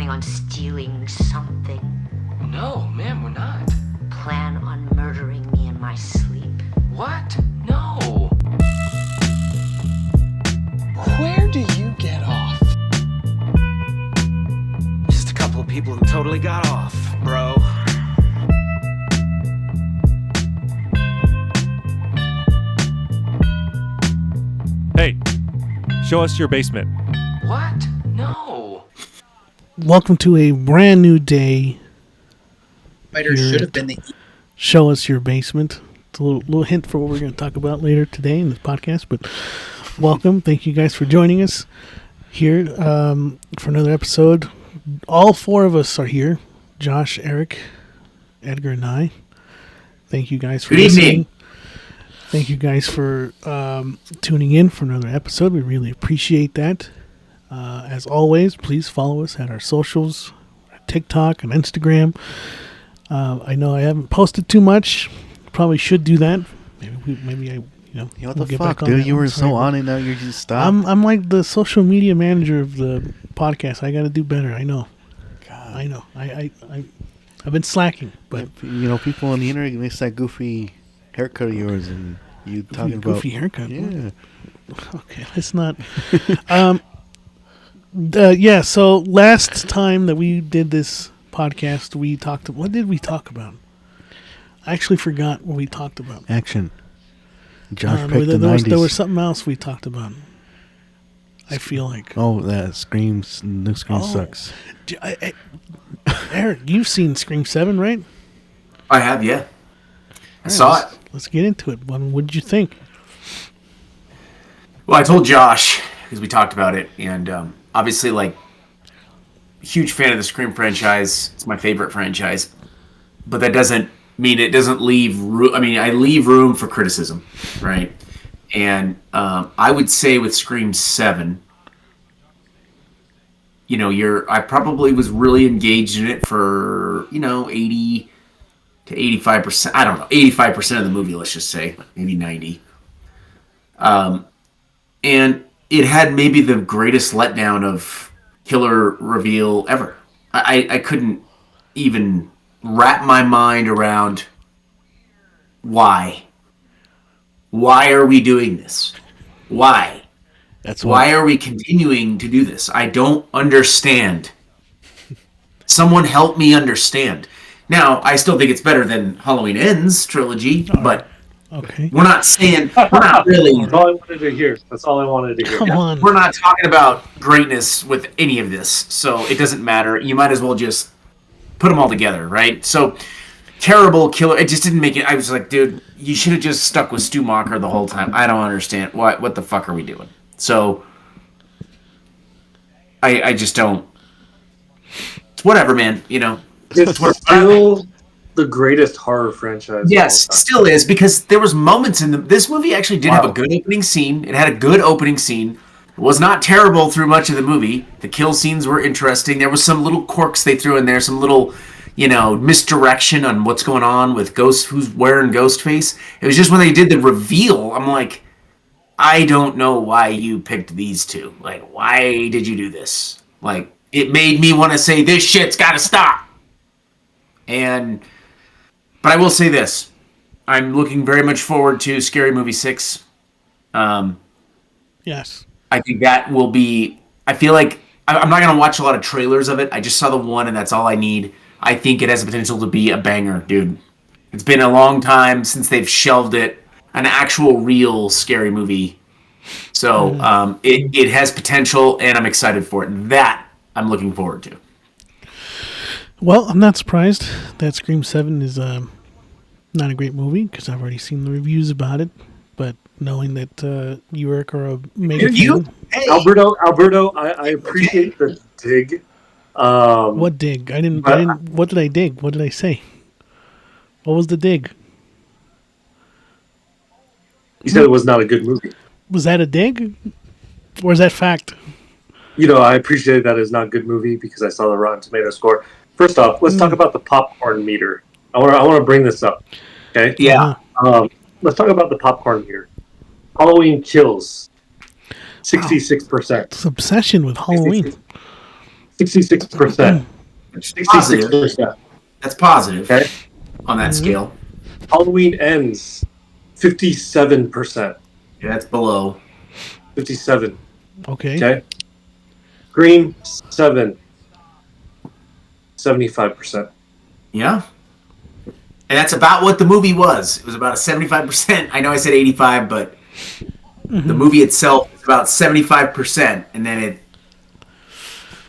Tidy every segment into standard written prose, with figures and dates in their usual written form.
planning on stealing something? No, ma'am, we're not. Plan on murdering me in my sleep? What? No. Where do you get off? Just a couple of people who totally got off, bro. Hey, show us your basement. What? No. Welcome to a brand new day. Spider should have been the Show us your basement. It's a little hint for what we're going to talk about later today in this podcast. But welcome. Thank you guys for joining us here for another episode. All four of us are here. Josh, Eric, Edgar, and I. Thank you guys for listening. Thank you guys for tuning in for another episode. We really appreciate that. As always, please follow us at our socials, TikTok and Instagram. I know I haven't posted too much. Probably should do that. Maybe I, what the fuck, dude? You were so on it, now you just stopped. I'm like the social media manager of the podcast. I got to do better. I know. God. I know. I've been slacking, but people on the internet miss that goofy haircut of yours, and you talking about goofy haircut. Yeah. Okay, let's not. So last time that we did this podcast, we talked. What did we talk about? I actually forgot what we talked about. Action. Josh picked the 90s. There was something else we talked about. I feel like. Oh, that Screams. New Scream sucks. Eric, you've seen Scream 7, right? I have, yeah. I saw it. Let's get into it. What did you think? Well, I told Josh, because we talked about it, and obviously, huge fan of the Scream franchise. It's my favorite franchise. But that doesn't mean it doesn't leave room. I mean, I leave room for criticism, right? And I would say with Scream 7, I probably was really engaged in it for, 80 to 85%. I don't know, 85% of the movie, let's just say, maybe 90. And it had maybe the greatest letdown of killer reveal ever. I couldn't even wrap my mind around why. Why are we doing this? Why? Why are we continuing to do this? I don't understand. Someone help me understand. Now, I still think it's better than Halloween Ends trilogy, but okay. We're not saying, we're not really. That's all I wanted to hear. That's all I wanted to hear. Come on. We're not talking about greatness with any of this, so it doesn't matter. You might as well just put them all together, right? So, terrible killer. It just didn't make it. I was like, dude, you should have just stuck with Stu Macher the whole time. I don't understand. What the fuck are we doing? So, I just don't. It's whatever, man. It's still the greatest horror franchise. Yes, still is, because there was moments in this movie actually did have a good opening scene. It had a good opening scene. It was not terrible through much of the movie. The kill scenes were interesting. There was some little quirks they threw in there, some little, misdirection on what's going on with Ghost, who's wearing Ghostface. It was just when they did the reveal, I'm like, I don't know why you picked these two. Why did you do this? It made me want to say, this shit's got to stop. But I will say this. I'm looking very much forward to Scary Movie 6. Yes. I think that will be... I feel like... I'm not going to watch a lot of trailers of it. I just saw the one, and that's all I need. I think it has the potential to be a banger, dude. It's been a long time since they've shelved it. An actual, real scary movie. So, it has potential, and I'm excited for it. That I'm looking forward to. Well, I'm not surprised that Scream 7 is not a great movie, because I've already seen the reviews about it. But knowing that you, Eric, are a mega fan. Hey. Alberto, I appreciate the dig. What dig? I didn't. What did I dig? What did I say? What was the dig? You said it was not a good movie. Was that a dig? Or is that fact? I appreciate that it's not a good movie because I saw the Rotten Tomato score. First off, let's talk about the popcorn meter. I want to bring this up. Okay? Yeah. Let's talk about the popcorn meter. Halloween Kills, 66%. It's obsession with Halloween. 66%. Positive. 66%. That's positive Okay. on that scale. Halloween Ends, 57%. Yeah, that's below. 57. Okay. Okay. Scream 7, 75%. Yeah. And that's about what the movie was. It was about a 75%. I know I said 85, but the movie itself is about 75%. And then it.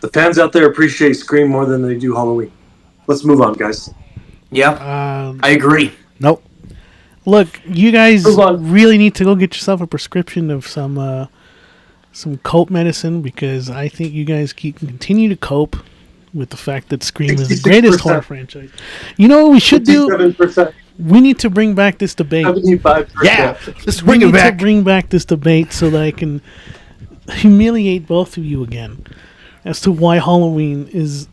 The fans out there appreciate Scream more than they do Halloween. Let's move on, guys. Yeah. I agree. Nope. Look, you guys Move on. really need to go get yourself a prescription of some cope medicine, because I think you guys can continue to cope with the fact that Scream is the greatest 66%. horror franchise. You know what we should do? 57%. We need to bring back this debate. 75%. Yeah. Let's We bring it need to back. bring back this debate so that I can humiliate both of you again as to why Halloween is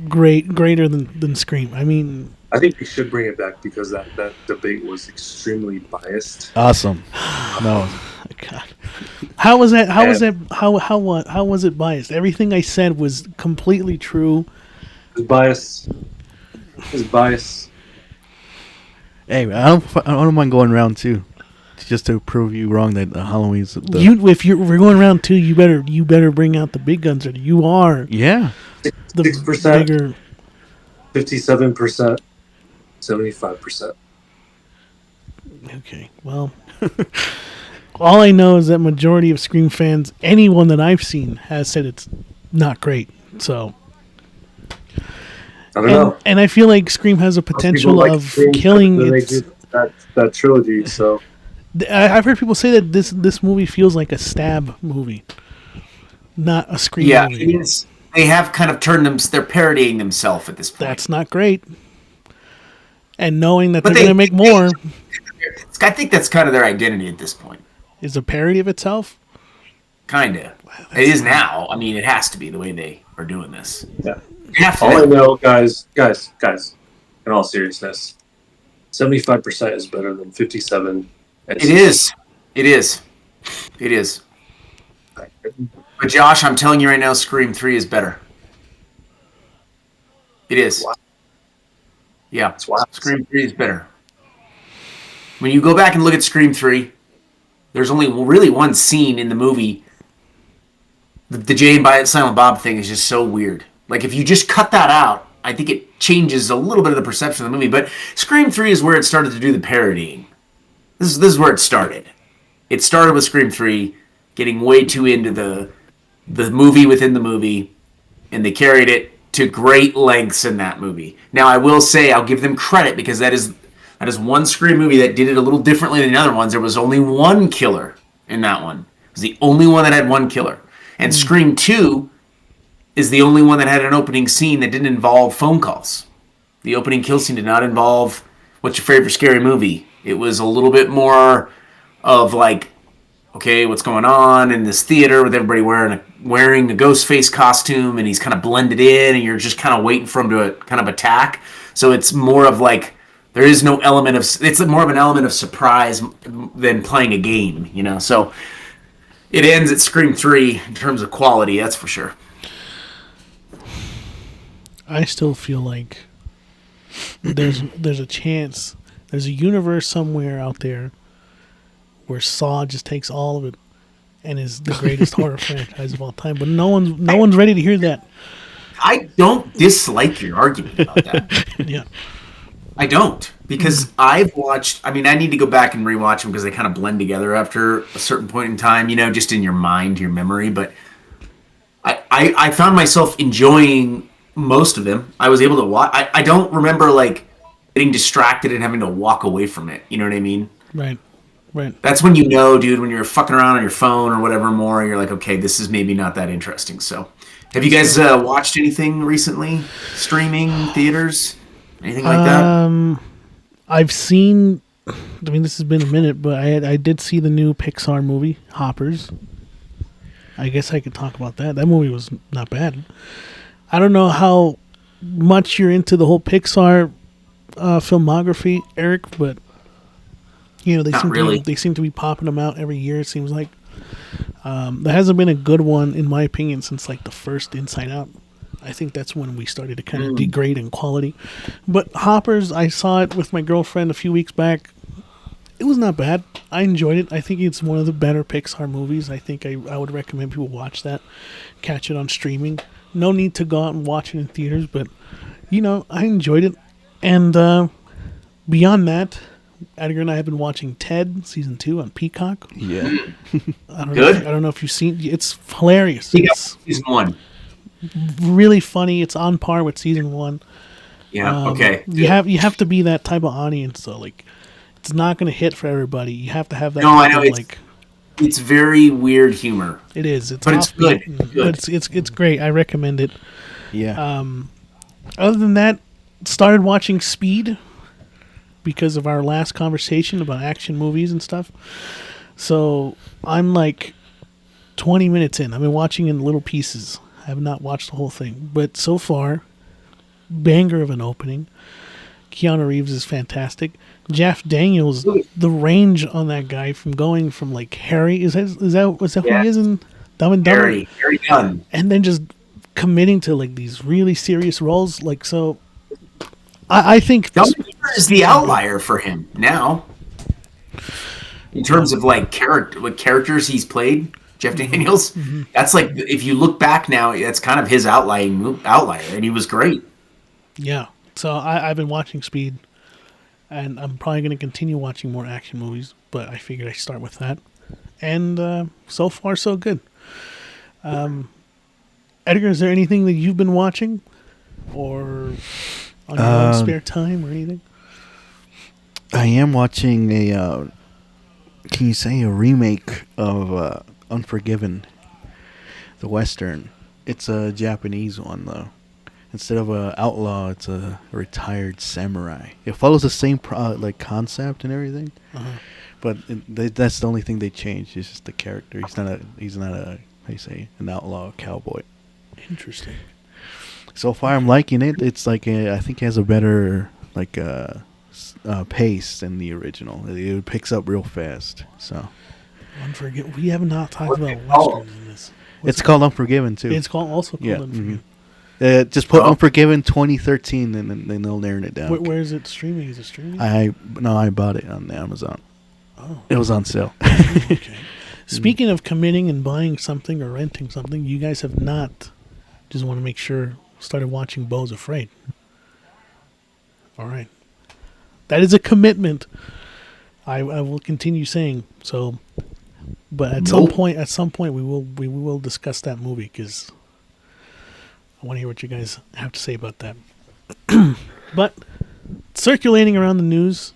greater than Scream. I mean, I think we should bring it back because that debate was extremely biased. Awesome. No. God, how was that? How was that? How was it biased? Everything I said was completely true. It was biased. It was biased. Hey, I don't mind going round two, just to prove you wrong that Halloween's the. If we're going round two, you better bring out the big guns. Or you are Yeah. the 6%, bigger. 57%, 75%. Okay, well, all I know is that majority of Scream fans, anyone that I've seen, has said it's not great. So, I don't know. and I feel like Scream has a Most people potential like of Scream killing better than its. they do that trilogy. So I've heard people say that this movie feels like a stab movie, not a Scream Yeah. movie. It is. They have kind of turned them. They're parodying themselves at this point. That's not great. And knowing that But they're going to they- make more I think that's kind of their identity at this point. is a parody of itself. Kind of. It is now. I mean, it has to be the way they are doing this. yeah. You have to All I know. know, guys. In all seriousness, 75% is better than 57. It is. It is. It is. But Josh, I'm telling you right now, Scream 3 is better. It is. Wow. Yeah. That's wild. Scream 3 is better. When you go back and look at Scream 3, there's only really one scene in the movie. The Jay and Silent Bob thing is just so weird. Like, if you just cut that out, I think it changes a little bit of the perception of the movie. But Scream 3 is where it started to do the parodying. This is where it started. It started with Scream 3 getting way too into the movie within the movie, and they carried it to great lengths in that movie. Now, I will say, I'll give them credit, because that is one Scream movie that did it a little differently than the other ones. There was only one killer in that one. It was the only one that had one killer. And Scream 2 is the only one that had an opening scene that didn't involve phone calls. The opening kill scene did not involve what's your favorite scary movie. It was a little bit more of like, okay, what's going on in this theater with everybody wearing a ghost face costume, and he's kind of blended in, and you're just kind of waiting for him to kind of attack. So it's more of like, there is no element of, it's more of an element of surprise than playing a game, you know? So it ends at Scream 3 in terms of quality, that's for sure. I still feel like there's a chance, there's a universe somewhere out there where Saw just takes all of it and is the greatest horror franchise of all time. But no one's ready to hear that. I don't dislike your argument about that. Yeah. I don't, because I've watched, I mean, I need to go back and rewatch them because they kind of blend together after a certain point in time, you know, just in your mind, your memory. But I found myself enjoying most of them. I was able to watch. I don't remember, like, getting distracted and having to walk away from it. You know what I mean? Right. That's when you know, dude, when you're fucking around on your phone or whatever more, you're like, okay, this is maybe not that interesting. So, have you guys watched anything recently? Streaming, theaters, anything like that? I've seen, I mean, this has been a minute, but I did see the new Pixar movie, Hoppers. I guess I could talk about that. That movie was not bad. I don't know how much you're into the whole Pixar filmography, Eric, but you know, they seem to be popping them out every year, it seems like. There hasn't been a good one, in my opinion, since like the first Inside Out. I think that's when we started to kind of degrade in quality. But Hoppers, I saw it with my girlfriend a few weeks back. It was not bad. I enjoyed it. I think it's one of the better Pixar movies. I think I would recommend people watch that, catch it on streaming. No need to go out and watch it in theaters, but I enjoyed it. And beyond that, Edgar and I have been watching Ted season 2 on Peacock. Yeah. I Good? don't know if you've seen. It's hilarious. Yeah, It's season 1. really funny. It's on par with season 1. Yeah. Okay. You have to be that type of audience, so like, it's not going to hit for everybody. You have to have that. No, I type know, of, it's- like, It's very weird humor. it is. It's But it's good. offbeat, It's good. But it's great. I recommend it. Yeah. Other than that, started watching Speed because of our last conversation about action movies and stuff. So I'm like 20 minutes in. I've been watching in little pieces. I have not watched the whole thing, but so far, banger of an opening. Keanu Reeves is fantastic. Jeff Daniels, the range on that guy from going from like Harry, is that who Yeah. he is in Dumb and Dumber? Very Gunn. And then just committing to like these really serious roles. Like, so I think Dumb and Dumber is the outlier for him now. In terms of like what characters he's played, Jeff Daniels. That's like, if you look back now, that's kind of his outlier, and he was great. yeah. So I've been watching Speed, and I'm probably going to continue watching more action movies, but I figured I'd start with that. And so far, so good. Edgar, is there anything that you've been watching? Or on your own spare time or anything? I am watching can you say a remake of Unforgiven, the Western. It's a Japanese one, though. Instead of a outlaw, it's a retired samurai. It follows the same concept and everything, but that's the only thing they changed. It's just the character. He's not a how you say, an outlaw cowboy. Interesting. So far, I'm liking it. It's like I think it has a better pace than the original. It picks up real fast. So We have not talked about westerns in this. it's called Unforgiven too. It's also called Yeah, Unforgiven. Just put Unforgiven 2013, and then they'll narrow it down. Where is it streaming? Is it streaming? I bought it on Amazon. Oh, It was on sale. okay. Speaking of committing and buying something or renting something, you guys have not. Just want to make sure. Started watching Beau's Afraid. All right, that is a commitment. I will continue saying so, but at some point we will discuss that movie because I want to hear what you guys have to say about that. But circulating around the news,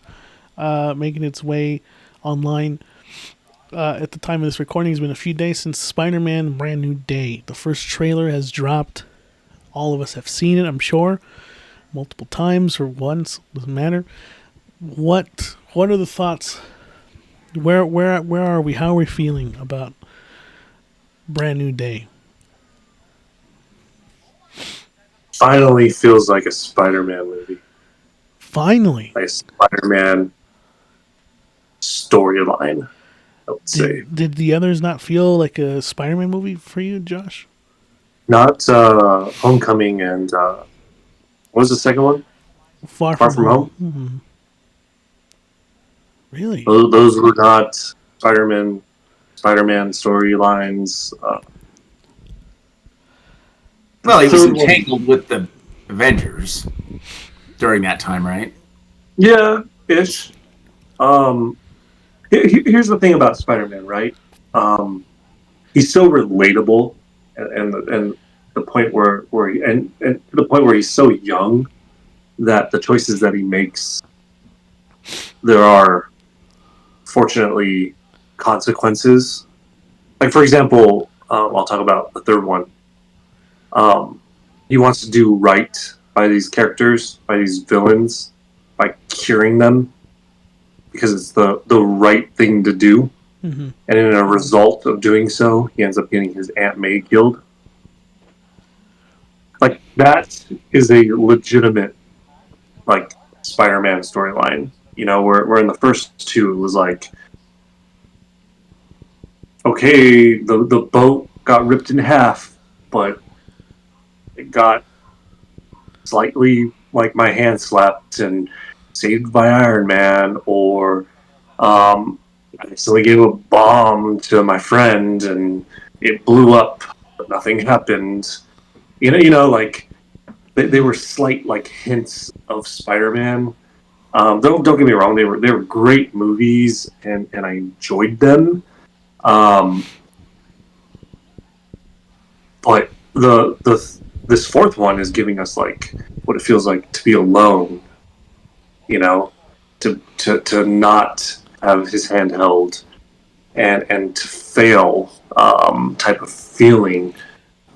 making its way online. At the time of this recording, it's been a few days since Spider-Man Brand New Day. The first trailer has dropped. All of us have seen it, I'm sure, multiple times or once, doesn't matter. What are the thoughts? Where are we? How are we feeling about Brand New Day? Finally feels like a Spider-Man movie. Finally. Like a Spider-Man storyline, I would say. Did the others not feel like a Spider-Man movie for you, Josh? Not Homecoming and what was the second one? Far from Home. Mm-hmm. Really? Those were not Spider-Man storylines. Well, he was entangled with the Avengers during that time, right? Yeah, ish. Here's the thing about Spider-Man, right? He's so relatable, and the point where he, and to the point where he's so young that the choices that he makes, there are fortunately consequences. Like, for example, I'll talk about the third one. He wants to do right by these characters, by these villains, by curing them, because it's the right thing to do. Mm-hmm. And in a result of doing so, he ends up getting his Aunt May killed. Like, that is a legitimate, like, Spider-Man storyline. You know, where in the first two, it was like, okay, the boat got ripped in half, but got slightly like my hand slapped and saved by Iron Man, or I accidentally gave a bomb to my friend and it blew up, but nothing happened. Like they were slight like hints of Spider-Man. Don't get me wrong, they were great movies and I enjoyed them. But this fourth one is giving us like what it feels like to be alone, to not have his hand held and to fail type of feeling.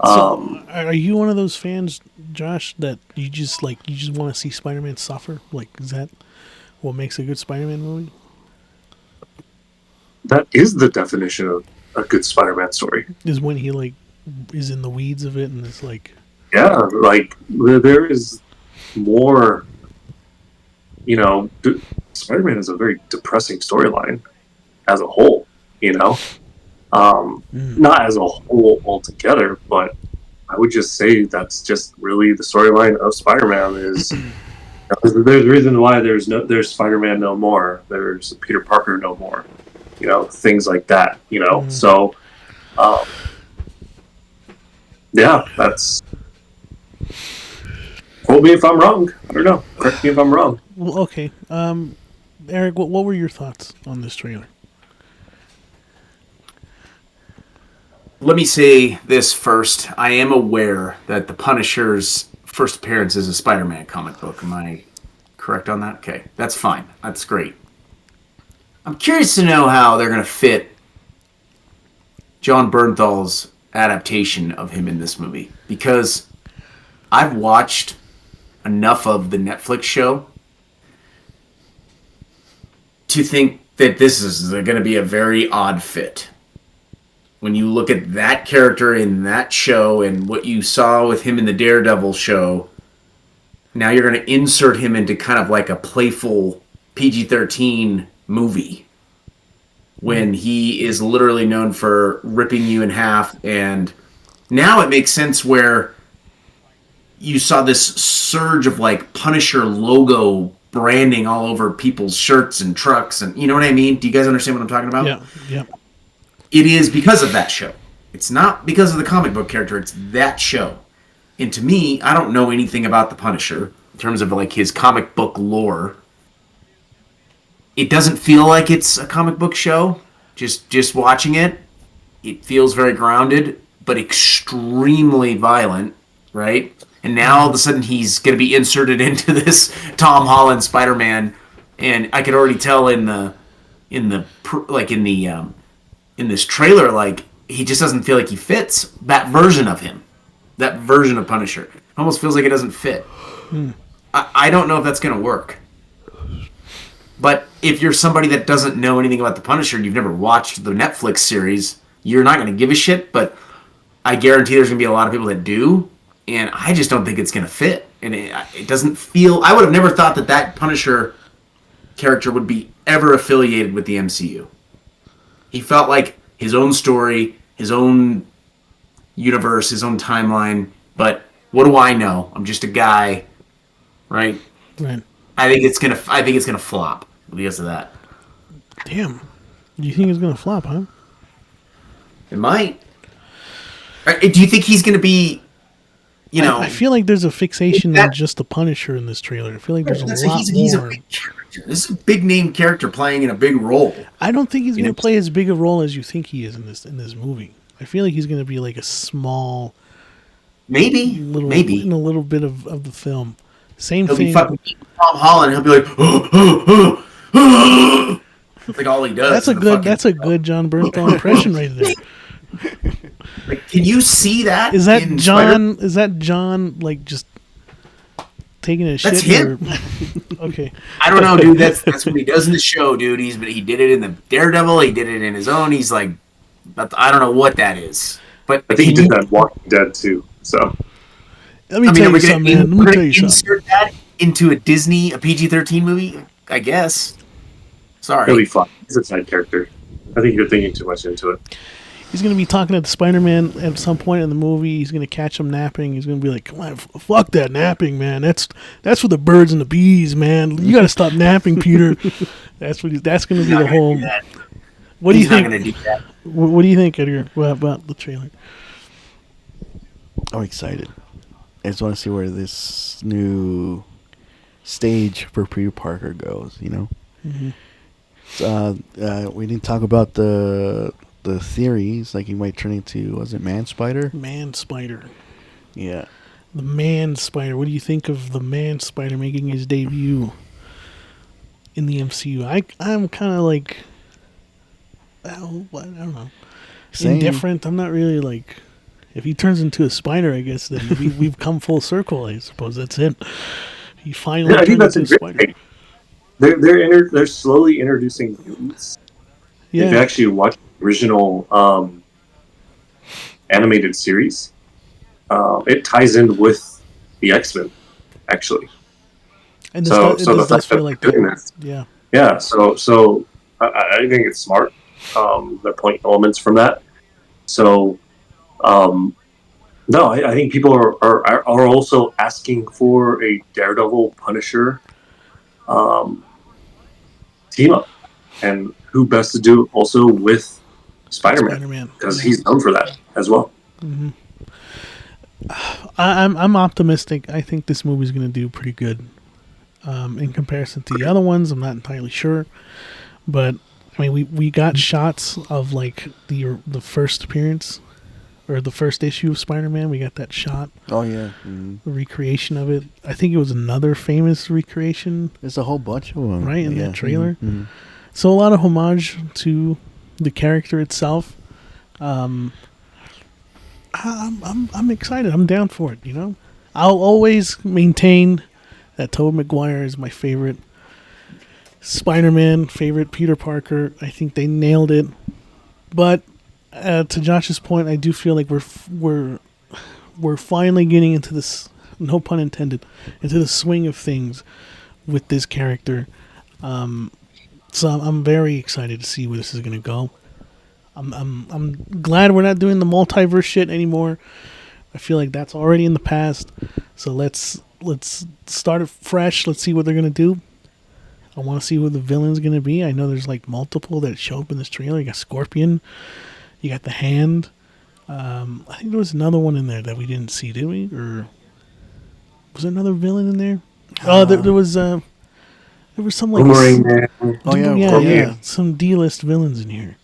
So, are you one of those fans, Josh, that you just want to see Spider-Man suffer? Like, is that what makes a good Spider-Man movie? That is the definition of a good Spider-Man story. Is when he like is in the weeds of it and it's like, yeah, like there is more. Spider-Man is a very depressing storyline as a whole. Not as a whole altogether, but I would just say that's just really the storyline of Spider-Man. Is there's a reason why there's Spider-Man no more. There's Peter Parker no more. Things like that. So. Yeah, that's. Quote me if I'm wrong. I don't know. Correct me if I'm wrong. well, okay. Eric, what were your thoughts on this trailer? Let me say this first. I am aware that the Punisher's first appearance is a Spider-Man comic book. Am I correct on that? Okay, that's fine. That's great. I'm curious to know how they're going to fit John Bernthal's adaptation of him in this movie, because I've watched enough of the Netflix show to think that this is going to be a very odd fit. When you look at that character in that show and what you saw with him in the Daredevil show, now you're going to insert him into kind of like a playful PG-13 movie when he is literally known for ripping you in half. And now it makes sense where you saw this surge of like Punisher logo branding all over people's shirts and trucks, and you know what I mean? Do you guys understand what I'm talking about? Yeah. It is because of that show. It's not because of the comic book character, it's that show. And to me, I don't know anything about the Punisher in terms of like his comic book lore. It doesn't feel like it's a comic book show. Just watching it, it feels very grounded, but extremely violent, right? And now all of a sudden he's going to be inserted into this Tom Holland Spider-Man, and I could already tell in this trailer, like he just doesn't feel like he fits that version of him, that version of Punisher. It almost feels like it doesn't fit. I don't know if that's going to work. But if you're somebody that doesn't know anything about the Punisher and you've never watched the Netflix series, you're not going to give a shit. But I guarantee there's going to be a lot of people that do, and I just don't think it's going to fit. And it doesn't feel. I would have never thought that Punisher character would be ever affiliated with the MCU. He felt like his own story, his own universe, his own timeline. But what do I know? I'm just a guy, right? Right. I think it's gonna flop because of that. Damn. You think it's gonna flop, huh? It might. Do you think he's gonna be? I feel like there's a fixation on just the Punisher in this trailer. I feel like there's a lot he's more. A big character. This is a big name character playing in a big role. I don't think he's going to play as big a role as you think he is in this movie. I feel like he's going to be like a small, maybe in a little bit of the film. Same he'll thing. Be fucking Tom Holland. He'll be like, like all he does. That's a good John Bernthal impression right there. Like, can you see that? Is that John? Is that John like just taking a shit? That's him. Okay. I don't know, dude. That's what he does in the show, dude. He did it in the Daredevil. He did it in his own. He's like, I don't know what that is. But I think he did that in Walking Dead too. So let me tell you something, man. Let me tell you something. Insert that into a PG-13 movie, I guess. Sorry. He'll be fun. He's a side character. I think you're thinking too much into it. He's going to be talking to the Spider-Man at some point in the movie. He's going to catch him napping. He's going to be like, "Come on, fuck that napping, man. That's for the birds and the bees, man. You got to stop napping, Peter." That's going to be the whole. What do you think? He's not going to do that. What do you think, Edgar, about the trailer? I'm excited. I just want to see where this new stage for Peter Parker goes. You know. Mm-hmm. We didn't talk about the theories, like he might turn into, was it Man Spider? Man Spider. Yeah. The Man Spider. What do you think of the Man Spider making his debut in the MCU? I'm kind of like, I don't know, Same. indifferent. I'm not really like, if he turns into a spider, I guess then we've come full circle. I suppose that's it. He finally I think turned that's into a spider. great. They're slowly introducing mutants. Yeah. If you actually watch the original animated series, it ties in with the X-Men, actually. And this does the fact feel that like they're doing that. that, Yeah. yeah. So I think it's smart. They're pulling elements from that. So, no, I think people are also asking for a Daredevil Punisher team up, and who best to do it also with Spider-Man, because he's known for that as well. Mm-hmm. I'm optimistic. I think this movie's going to do pretty good. In comparison to the other ones, I'm not entirely sure, but I mean, we got shots of like the first appearance or the first issue of Spider-Man. We got that shot. Oh yeah. Mm-hmm. The recreation of it. I think it was another famous recreation. There's a whole bunch of them, right, in yeah. that trailer. Mm-hmm. So a lot of homage to the character itself. I'm excited. I'm down for it. You know, I'll always maintain that Tobey Maguire is my favorite Spider-Man, favorite Peter Parker. I think they nailed it. But to Josh's point, I do feel like we're finally getting into this, no pun intended, into the swing of things with this character. So I'm very excited to see where this is going to go. I'm glad we're not doing the multiverse shit anymore. I feel like that's already in the past. So let's start it fresh. Let's see what they're going to do. I want to see who the villain's going to be. I know there's like multiple that show up in this trailer. You got Scorpion. You got the Hand. I think there was another one in there that we didn't see, did we? Or was there another villain in there? There was some like Boomerang Man. Oh yeah. yeah, some D-list villains in here.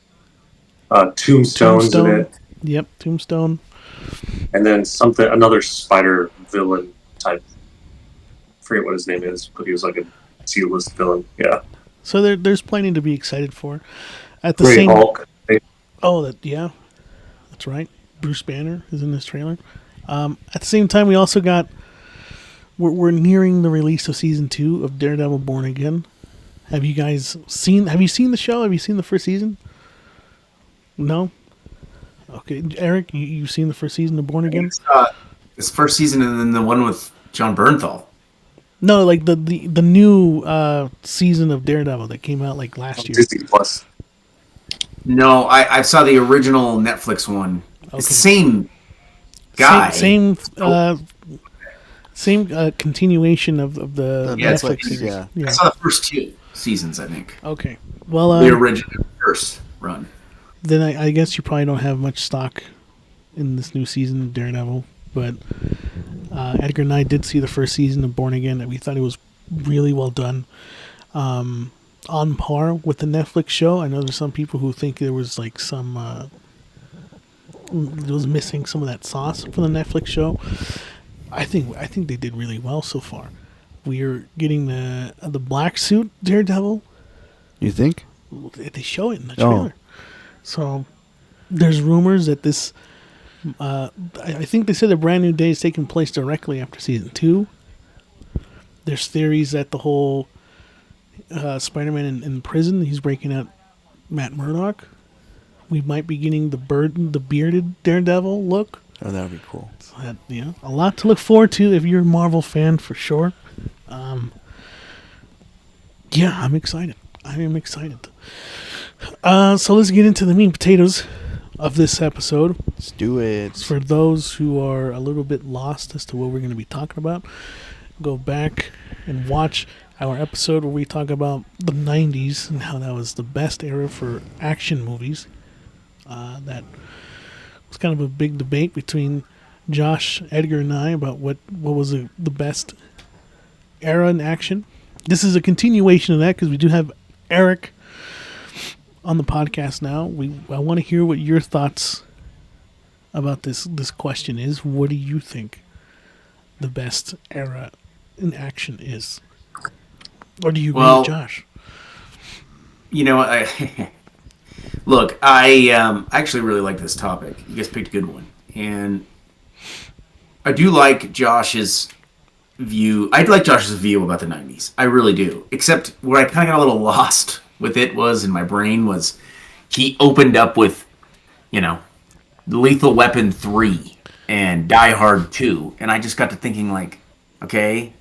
Tombstone's in it, Yep, Tombstone. and then another spider villain type. Forget what his name is, but he was like a C-list villain. Yeah. So there's plenty to be excited for. At the Great same, Hulk. That's right. Bruce Banner is in this trailer. At the same time, we also got we're nearing the release of season 2 of Daredevil Born Again. Have you seen the show? Have you seen the first season? No? Okay. Eric, you've seen the first season of Born Again? It's first season and then the one with John Bernthal. No, like the new season of Daredevil that came out like last year. Disney Plus. No, I saw the original Netflix one. Okay. It's the same guy. Same continuation of the Netflix series. Yeah. I saw the first 2 seasons, I think. Okay. Well, The original first run. Then I guess you probably don't have much stock in this new season of Daredevil, but Edgar and I did see the first season of Born Again, and we thought it was really well done. On par with the Netflix show. I know there's some people who think there was like some it was missing some of that sauce from the Netflix show. I think they did really well so far. We're getting the black suit Daredevil. You think? They show it in the trailer. So there's rumors that this I think they said the Brand New Day is taking place directly after season 2. There's theories that the whole Spider-Man in prison, he's breaking out Matt Murdock. We might be getting the bearded Daredevil look. Oh, that would be cool. So that, a lot to look forward to if you're a Marvel fan for sure. Yeah, I'm excited. I am excited. So let's get into the meat and potatoes. of this episode. Let's do it. For those who are a little bit lost as to what we're going to be talking about, go back and watch our episode where we talk about the 90s and how that was the best era for action movies. That was kind of a big debate between Josh, Edgar, and I about what was the best era in action. This is a continuation of that because we do have Eric on the podcast now. I want to hear what your thoughts about this question is. What do you think the best era in action is? Or do you agree with Josh? You know, I actually really like this topic. You guys picked a good one. And I do like Josh's view. I like Josh's view about the 90s. I really do. Except where I kind of got a little lost with it was in my brain was he opened up with, Lethal Weapon 3 and Die Hard 2. And I just got to thinking like, okay,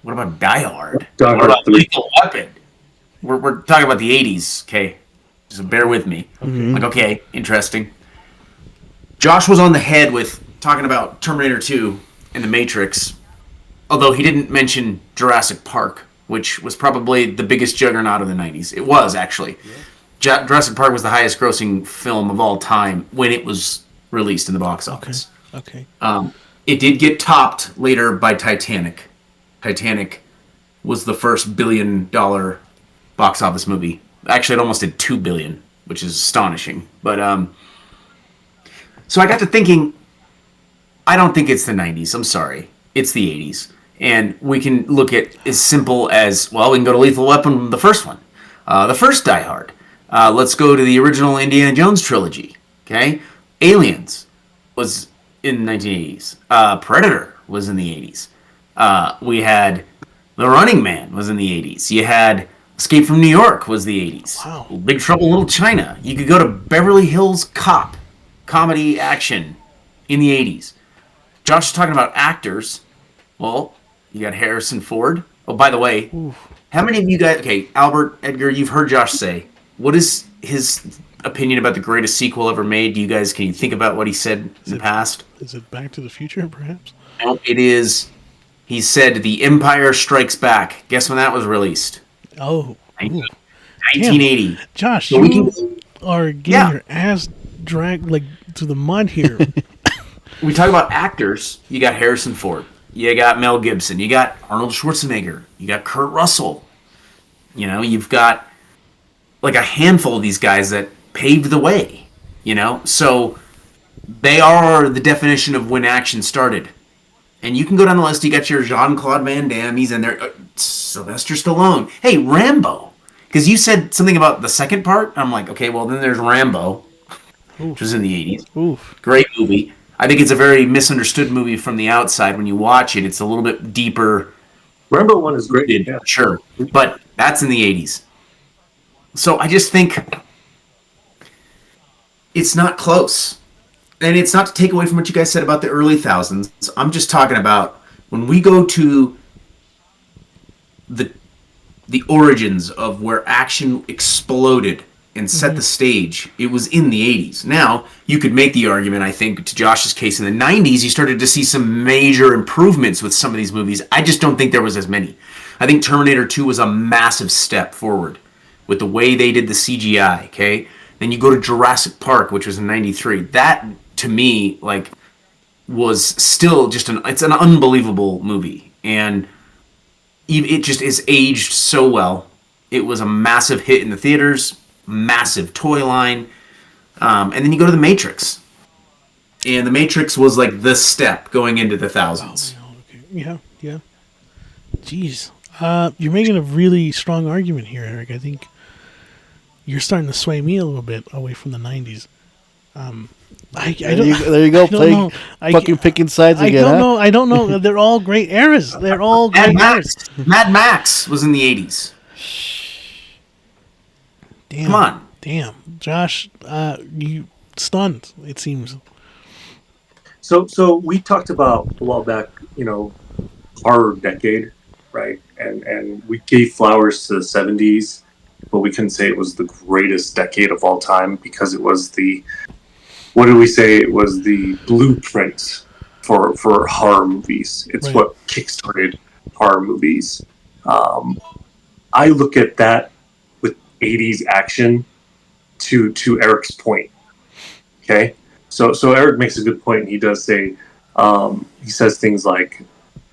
what about Die Hard? What about Lethal Weapon? We're talking about the 80s, okay? Just bear with me. Mm-hmm. Like, okay, interesting. Josh was on the head with talking about Terminator 2 and The Matrix, although he didn't mention Jurassic Park, which was probably the biggest juggernaut of the 90s. It was, actually. Yeah. Jurassic Park was the highest grossing film of all time when it was released in the box office. Okay. It did get topped later by Titanic. Titanic was the first $1 billion box office movie. Actually, it almost did $2 billion, which is astonishing. But so I got to thinking, I don't think it's the 90s. I'm sorry. It's the 80s. And we can look at as simple as, well, we can go to Lethal Weapon, the first one. The first Die Hard. Let's go to the original Indiana Jones trilogy. Okay? Aliens was in the 1980s. Predator was in the 80s. We had The Running Man was in the 80s. You had Escape from New York was the 80s. Wow. Big Trouble in Little China. You could go to Beverly Hills Cop, comedy action in the 80s. Josh is talking about actors. Well, you got Harrison Ford. Oh, by the way, how many of you guys... Okay, Albert, Edgar, you've heard Josh say. What is his opinion about the greatest sequel ever made? Can you think about what he said in the past? Is it Back to the Future, perhaps? No, it is... He said The Empire Strikes Back. Guess when that was released? Oh. 1980. Damn. Josh, So you are getting your ass dragged to the mud here. We talk about actors. You got Harrison Ford. You got Mel Gibson. You got Arnold Schwarzenegger. You got Kurt Russell. You've got like a handful of these guys that paved the way. So they are the definition of when action started. And you can go down the list. You got your Jean-Claude Van Damme. He's in there. Sylvester Stallone. Hey, Rambo. Because you said something about the second part. I'm like, okay, well, then there's Rambo, which was in the 80s. Oof. Great movie. I think it's a very misunderstood movie from the outside. When you watch it, it's a little bit deeper. Rambo 1 is great. Yeah. Sure. But that's in the 80s. So I just think it's not close. And it's not to take away from what you guys said about the early thousands. I'm just talking about when we go to the origins of where action exploded and set the stage. It was in the 80s. Now, you could make the argument, I think, to Josh's case, in the 90s, you started to see some major improvements with some of these movies. I just don't think there was as many. I think Terminator 2 was a massive step forward with the way they did the CGI, okay? Then you go to Jurassic Park, which was in 93. That, to me, was still just it's an unbelievable movie. And it just is aged so well. It was a massive hit in the theaters, massive toy line. And then you go to The Matrix. And The Matrix was like the step going into the thousands. Oh, okay. Yeah. Jeez. You're making a really strong argument here, Eric. I think you're starting to sway me a little bit away from the 90s. There you go, fucking picking sides again. I don't know. They're all great eras. They're all great eras. Mad Max was in the 80s. Damn. Come on. Damn. Josh, you stunned, it seems. So we talked about a while back, horror decade, right? And we gave flowers to the 70s, but we couldn't say it was the greatest decade of all time because it was the what do we say was the blueprint for horror movies? It's Right. what kickstarted horror movies. I look at that with 80s action to Eric's point. Okay, so Eric makes a good point. He does say he says things like,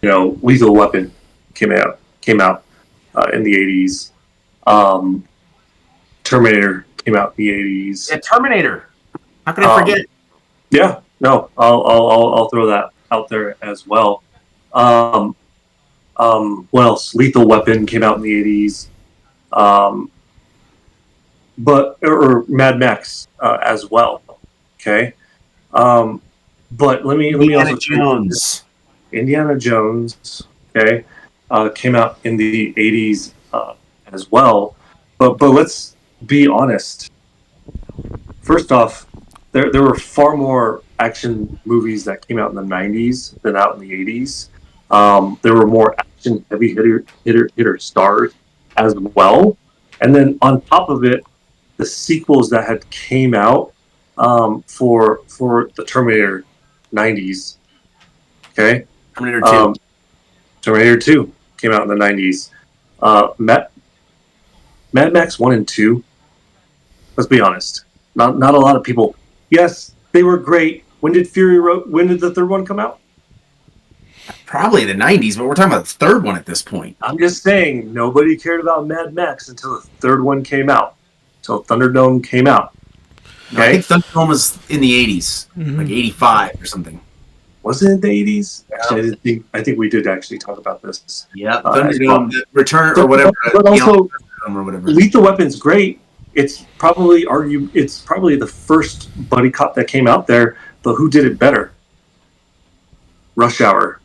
Lethal Weapon came out in the 80s. Terminator came out in the 80s. Yeah, Terminator. How can I forget? Yeah, no, I'll throw that out there as well. What else? Lethal Weapon came out in the 80s. Or Mad Max as well. Okay. But let me Indiana also Jones. Indiana Jones, okay, came out in the 80s as well. But let's be honest. First off, there were far more action movies that came out in the 90s than out in the 80s. There were more action heavy hitter stars as well. And then on top of it, the sequels that had came out for the Terminator 90s. Okay, Terminator 2. Terminator 2 came out in the 90s. Mad Max 1 and 2. Let's be honest. Not a lot of people. Yes, they were great. When did the third one come out? Probably the 90s, but we're talking about the third one at this point. I'm just saying, nobody cared about Mad Max until the third one came out. Until Thunderdome came out. No, I think Thunderdome was in the 80s, like 85 or something. Was it in the 80s? Actually, I think we did actually talk about this. Yeah, Thunderdome, Return or whatever. But also, or whatever. Lethal Weapon's great. It's probably the first buddy cop that came out there, but who did it better? Rush Hour.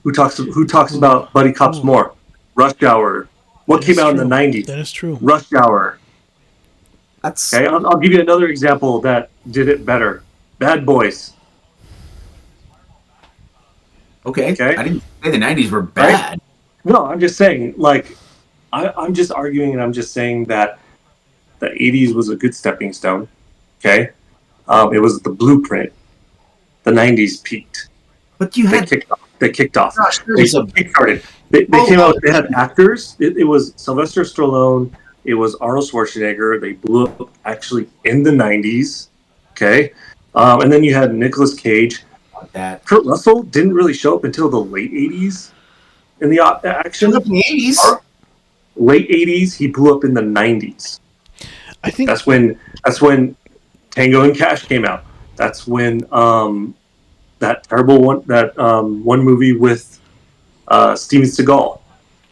Who talks about buddy cops more? Rush Hour. What came out in the 90s? That is true. Rush Hour. That's okay. I'll give you another example that did it better. Bad Boys. Okay. I didn't say the 90s were bad. Right? No, I'm just saying, I'm just arguing and I'm just saying that the 80s was a good stepping stone. Okay. It was the blueprint. The 90s peaked. But you had... They kicked off. Gosh, they kickstarted. They came out. They had actors. It was Sylvester Stallone. It was Arnold Schwarzenegger. They blew up actually in the 90s. Okay. And then you had Nicolas Cage. Kurt Russell didn't really show up until the late 80s in the action. In the 80s? Late 80s. He blew up in the 90s. I think that's when Tango and Cash came out. That's when that terrible one movie with Steven Seagal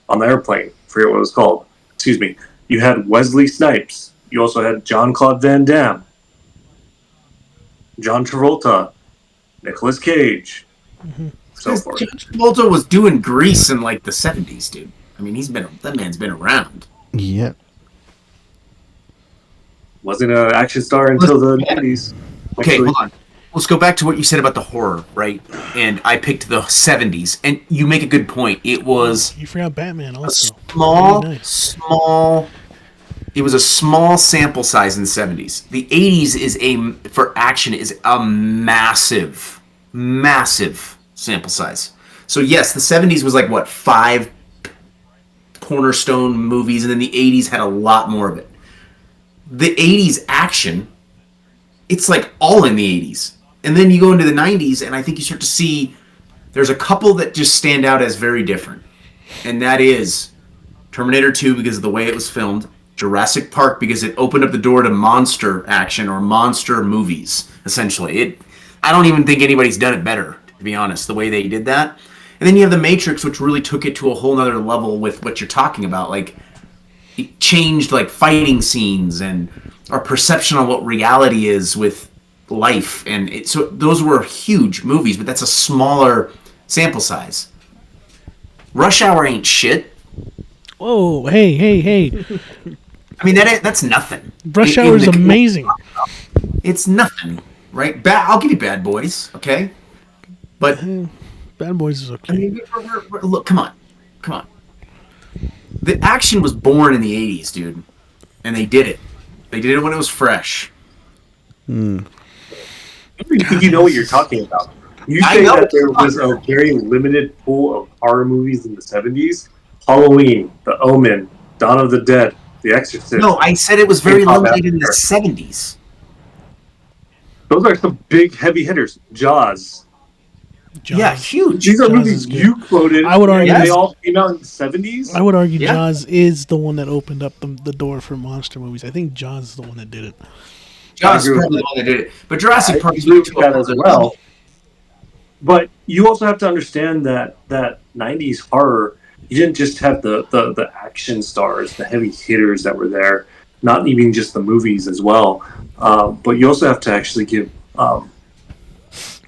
on the airplane. I forget what it was called. Excuse me. You had Wesley Snipes. You also had Jean-Claude Van Damme, John Travolta, Nicolas Cage, so forth. John Travolta was doing Grease in like the 70s, dude. I mean, that man's been around. Yeah. Wasn't an action star until the 90s. Okay, hold on. Let's go back to what you said about the horror, right? And I picked the 70s, and you make a good point. It was you forgot Batman also. It was a small sample size in the 70s. The 80s for action is a massive sample size. So yes, the 70s was like 5 cornerstone movies, and then the 80s had a lot more of it. The 80s action, it's like all in the 80s. And then you go into the 90s, and I think you start to see there's a couple that just stand out as very different. And that is Terminator 2 because of the way it was filmed, Jurassic Park because it opened up the door to monster action or monster movies, essentially. I don't even think anybody's done it better, to be honest, the way they did that. And then you have The Matrix, which really took it to a whole nother level with what you're talking about. Like, it changed, fighting scenes and our perception on what reality is with life, and so those were huge movies, but that's a smaller sample size. Rush Hour ain't shit. Whoa, hey. I mean, that's nothing. Rush Hour is amazing. It's nothing, right? I'll give you Bad Boys, okay? But Bad Boys is okay. I mean, look, come on. The action was born in the 80s, dude, and they did it. They did it when it was fresh. I don't think you know what you're talking about. You I say know that what there you're was a very limited pool of horror movies in the 70s. Halloween, The Omen, Dawn of the Dead, The Exorcist. No, I said it was very limited in the 70s. Those are some big heavy hitters. Jaws. Yeah, Jaws. huge. These are Jaws movies is good. you quoted. I would argue and they Yes. all came out in the 70s. I would argue Yeah. Jaws is the one that opened up the door for monster movies. I think Jaws is the one that did it. Jaws is agree with probably the one that did it. But Jurassic I Park is agree way with too that as well. But you also have to understand that 90s horror, you didn't just have the action stars, the heavy hitters that were there, not even just the movies as well. But you also have to actually give.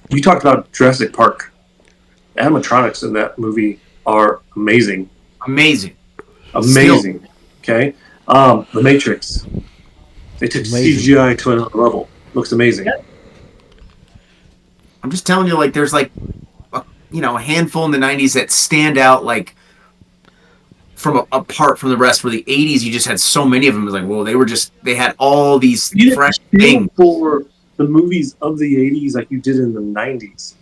You talked about Jurassic Park. Animatronics in that movie are amazing. Amazing. Amazing. Okay? The Matrix. They took Amazing. CGI to another level. Looks amazing. I'm just telling you, like, there's like, a handful in the 90s that stand out, like, apart from the rest, where the 80s, you just had so many of them. It was like, whoa, they had all these You didn't fresh feel things. for the movies of the 80s like you did in the 90s.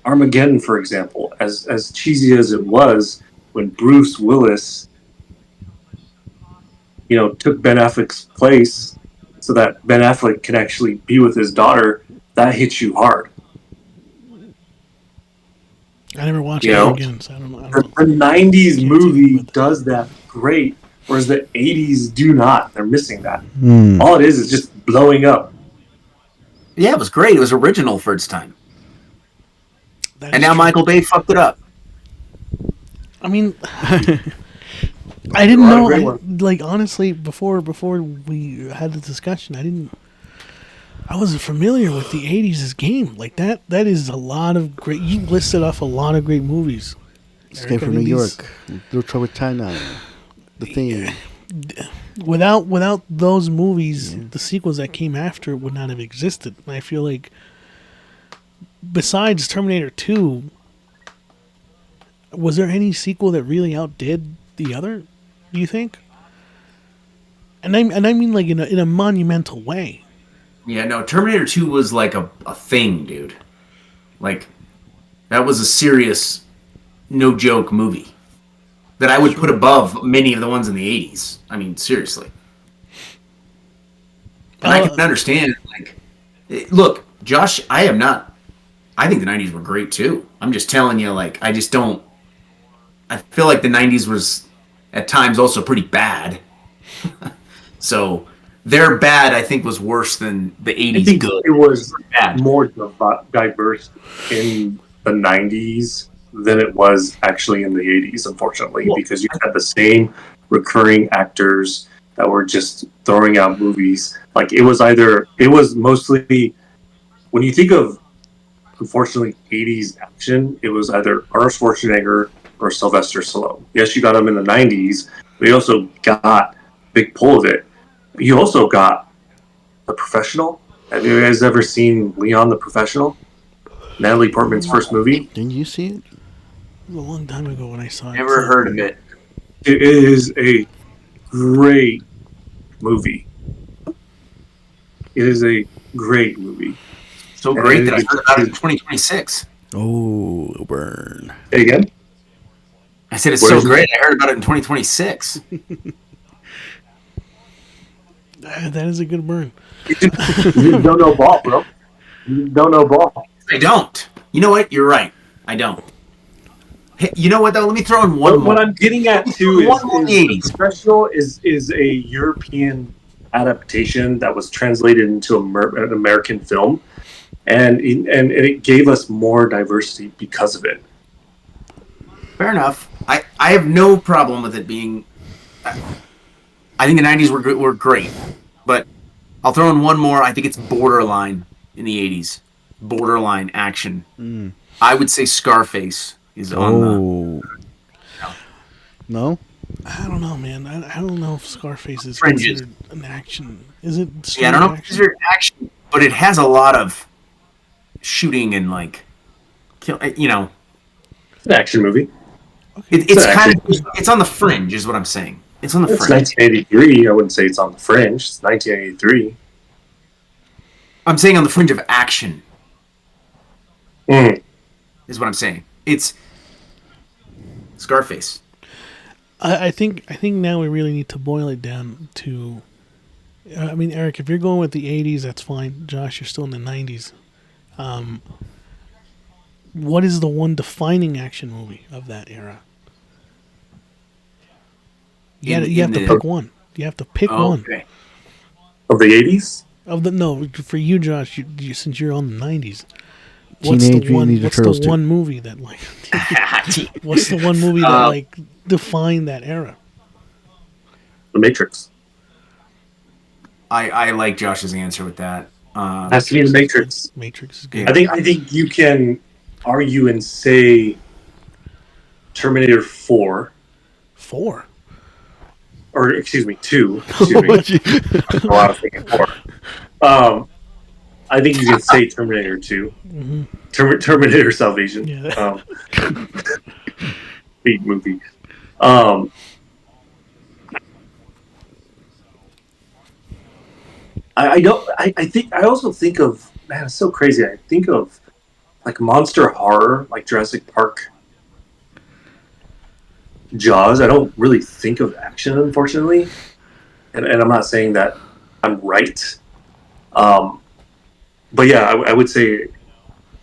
Armageddon, for example, as cheesy as it was, when Bruce Willis, took Ben Affleck's place so that Ben Affleck can actually be with his daughter, that hits you hard. I never watched You it know? again, so I don't know. The 90s Can't movie think about that. does that great, whereas the 80s do not. They're missing that. Hmm. All it is just blowing up. Yeah, it was great. It was original for its time. That And is now true. Michael Bay fucked it up. I mean, I didn't A lot of know. great ones. Like honestly, before we had the discussion, I wasn't familiar with the '80s game. Like that is a lot of great. You listed off a lot of great movies. Escape Eric, I from mean, New these- York. Little Trouble with China. The Thing. Without those movies, the sequels that came after would not have existed. And I feel like, besides Terminator 2, was there any sequel that really outdid the other? Do you think? And I mean like in a monumental way. Yeah, no, Terminator 2 was like a thing, dude. Like, that was a serious, no joke movie that I would put above many of the ones in the 80s. I mean, seriously. And I can understand, like, look, Josh, I think the 90s were great too. I'm just telling you, like, I feel like the 90s was at times also pretty bad. So their bad, I think, was worse than the 80s I think good. it was Bad. more diverse in the 90s than it was actually in the 80s, unfortunately, because you had the same recurring actors that were just throwing out movies. Like, it was mostly, when you think of, unfortunately, 80s action, it was either Arnold Schwarzenegger or Sylvester Stallone. Yes, you got them in the 90s, but you also got a big pull of it. You also got The Professional. Have you guys ever seen Leon the Professional? Natalie Portman's first movie. Didn't you see it? It was a long time ago when I saw it. Never heard of it. It is a great movie. It is a great movie. So great that I heard about it in 2026. Oh, burn. Say again? I said it's Where so is it? great I heard about it in 2026. That is a good burn. You don't know ball, bro. You don't know ball. I don't. You know what? You're right. I don't. Hey, you know what, though? Let me throw in one more. What I'm getting at too One more in the is 80s. The Professional is a European adaptation that was translated into an American film, and it gave us more diversity because of it. Fair enough. I have no problem with it being. I think the 90s were great, but I'll throw in one more. I think it's borderline in the 80s. Borderline action. I would say Scarface is on the. No? I don't know, man. I don't know if Scarface is Fringes. considered an action. Is it? Yeah, I don't know if action? it's action, but it has a lot of shooting and like, you know, It's an action movie. it's It's kind of it's on the fringe, is what I'm saying. It's on the It's fringe. 1983. I wouldn't say it's on the fringe. It's 1983. I'm saying on the fringe of action. Mm. is what I'm saying. It's Scarface. I think now we really need to boil it down to. I mean, Eric, if you're going with the '80s, that's fine. Josh, you're still in the '90s. What is the one defining action movie of that era? You have to pick one. You have to pick one Okay. Of the 80s? of the no for you, Josh. Since you're on the '90s, Teenage Mutant Ninja What's Turtles the 2. one movie that like? What's the one movie that like defined that era? The Matrix. I like Josh's answer with that. Has to be The Matrix. Matrix is good. I think you can argue and say Terminator 4, 4. or excuse me, 2. Excuse me. Oh, I was thinking 4. I think you can say Terminator 2. Mm-hmm. Terminator Salvation. Yeah. Beat movie. I don't. I think. I also think of, man. It's so crazy. I think of like monster horror, like Jurassic Park, Jaws. I don't really think of action, unfortunately, and I'm not saying that I'm right. But yeah, I would say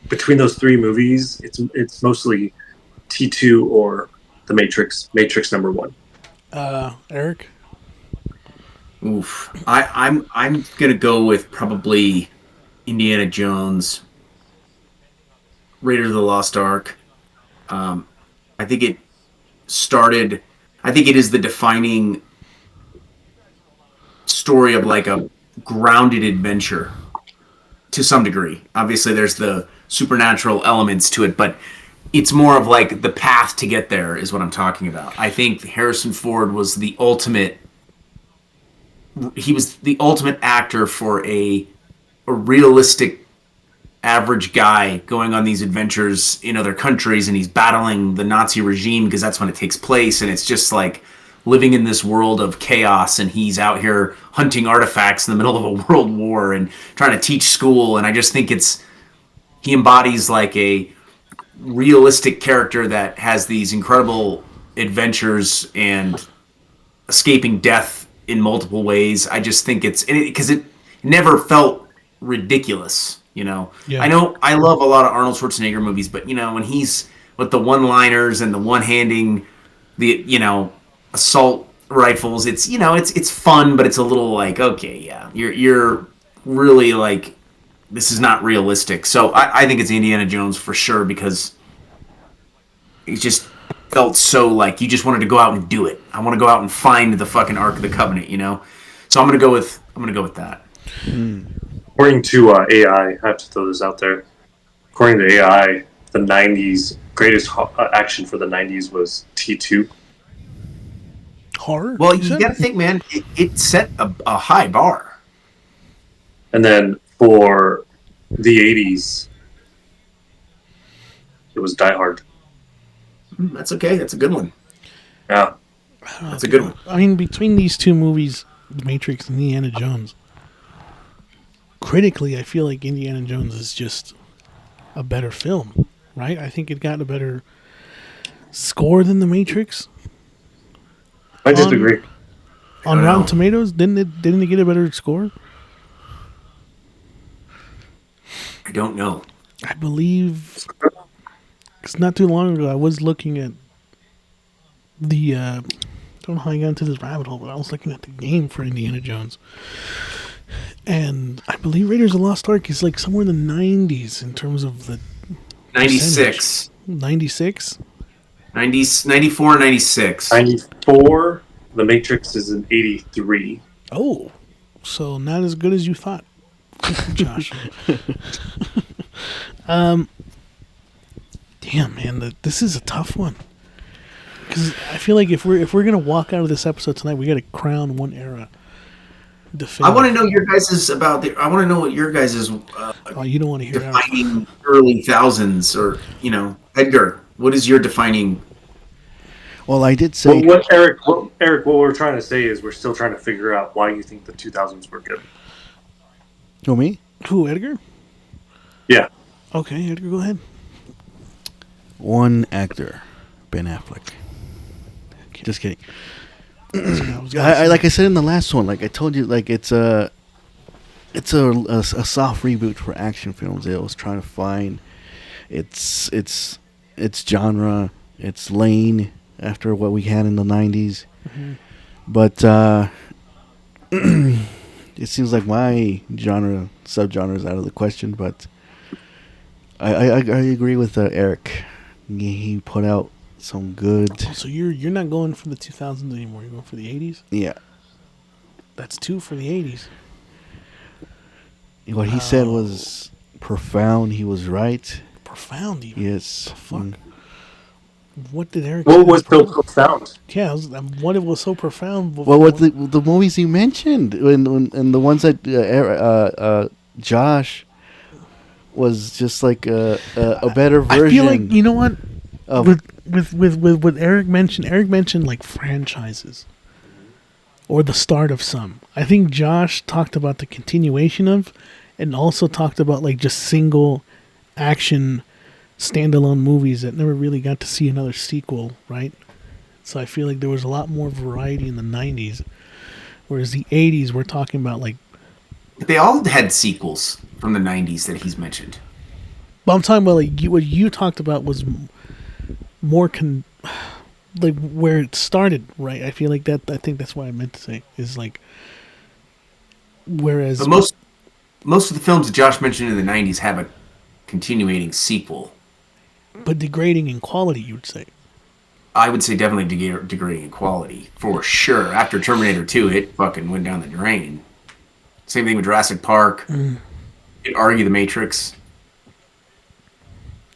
between those three movies, it's mostly T2 or The Matrix. Matrix number 1. Eric. Oof. I'm gonna go with probably Indiana Jones, Raiders of the Lost Ark. I think it started. I think it is the defining story of like a grounded adventure to some degree. Obviously, there's the supernatural elements to it, but it's more of like the path to get there is what I'm talking about. I think Harrison Ford was the ultimate. He was the ultimate actor for a realistic average guy going on these adventures in other countries, and he's battling the Nazi regime because that's when it takes place, and it's just like living in this world of chaos, and he's out here hunting artifacts in the middle of a world war and trying to teach school, and I just think he embodies like a realistic character that has these incredible adventures and escaping death in multiple ways. I just think it's because it never felt ridiculous. Yeah. I know I love a lot of Arnold Schwarzenegger movies, but when he's with the one-liners and the one-handing the assault rifles, it's fun, but it's a little like, okay, yeah, you're really like, this is not realistic. So I think it's Indiana Jones for sure, because it just felt so like you just wanted to go out and do it. I want to go out and find the fucking Ark of the Covenant, So I'm gonna go with that. According to AI, I have to throw this out there. According to AI, the '90s greatest action for the '90s was T2. Horror? Well, you gotta think, man. It set a high bar. And then for the '80s, it was Die Hard. That's okay. That's a good one. Yeah, that's a good one. I mean, between these two movies, The Matrix and Indiana Jones, critically, I feel like Indiana Jones is just a better film, right? I think it got a better score than The Matrix. I disagree. On Rotten Tomatoes, didn't it get a better score? I don't know. I believe it's not too long ago. I was looking at the. I don't know how I got into this rabbit hole, but I was looking at the game for Indiana Jones, and I believe Raiders of the Lost Ark is like somewhere in the 90s in terms of the 96. 96? 94, 96. 94. The Matrix is in 83. Oh, so not as good as you thought, Josh. Damn, man, this is a tough one. Because I feel like if we're gonna walk out of this episode tonight, we got to crown one era. I want to know your guys' I want to know what your guys' you don't want to hear defining early thousands, or Edgar. What is your defining? Well, I did say. Well, Eric, what we're trying to say is we're still trying to figure out why you think the 2000s were good. Who, me? Who, Edgar? Yeah. Okay, Edgar, go ahead. One actor, Ben Affleck. Just kidding. I like I said in the last one, like I told you, like it's a soft reboot for action films. It was trying to find its genre, its lane after what we had in the 90s. Mm-hmm. But it seems like my subgenre is out of the question. But I agree with Eric. He put out some good. So you're not going for the 2000s anymore. You're going for the 80s. Yeah. That's 2 for the 80s. What he said was profound. He was right. Profound, even. Yes. The fuck. What did Eric? What was so profound? Yeah, what it was so profound. Well, what the movies you mentioned, and the ones that Josh was just like a better version. I feel like, you know what? Of With what Eric mentioned like franchises or the start of some. I think Josh talked about the continuation of, and also talked about like just single action standalone movies that never really got to see another sequel, right? So I feel like there was a lot more variety in the 90s, whereas the 80s we're talking about like, They all had sequels from the 90s that he's mentioned. but I'm talking about like what you talked about was more like where it started, right? I feel like I think that's what I meant to say is like, whereas But most of the films that Josh mentioned in the 90s have a continuating sequel. but degrading in quality, you would say. I would say definitely degrading in quality, for sure. After Terminator 2, it fucking went down the drain. Same thing with Jurassic Park. You'd argue The Matrix.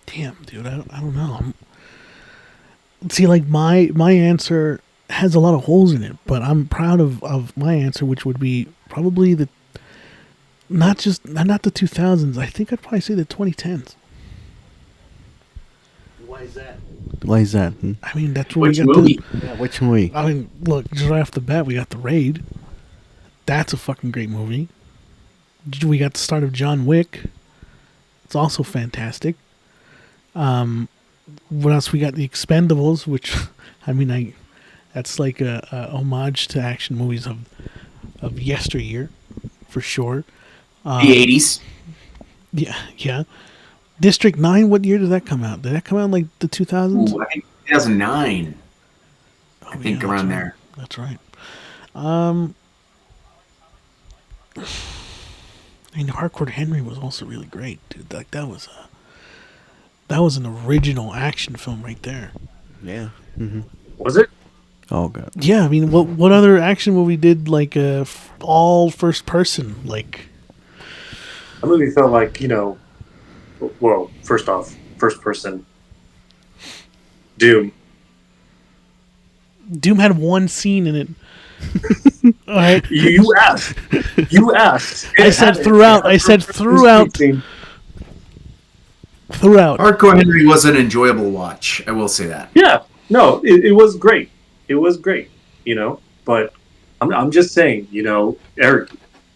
Damn, dude, I don't know. See, like my answer has a lot of holes in it, but I'm proud of my answer, which would be probably not the 2000s. I think I'd probably say the 2010s. Why is that? I mean, that's where Which we got movie? Which movie? I mean, look, just right off the bat, we got The Raid. That's a fucking great movie. We got the start of John Wick. It's also fantastic. What else? We got The Expendables, which, I mean, that's like a homage to action movies of yesteryear, for sure. The 80s. Yeah. District 9, what year did that come out? Did that come out in like the 2000s? Ooh, I think 2009. I think yeah, around that's there. Right. That's right. I mean, Hardcore Henry was also really great, dude. Like that was an original action film right there. Yeah. Mm-hmm. Was it? Oh god. Yeah, I mean, what other action movie did like all first person? Like, That movie felt like, well, first off, first person. Doom. Doom had one scene in it. All right. You asked. You asked. I said throughout. Throughout. Hardcore Henry was an enjoyable watch. I will say that. Yeah. No, it was great. It was great, But I'm just saying, Eric,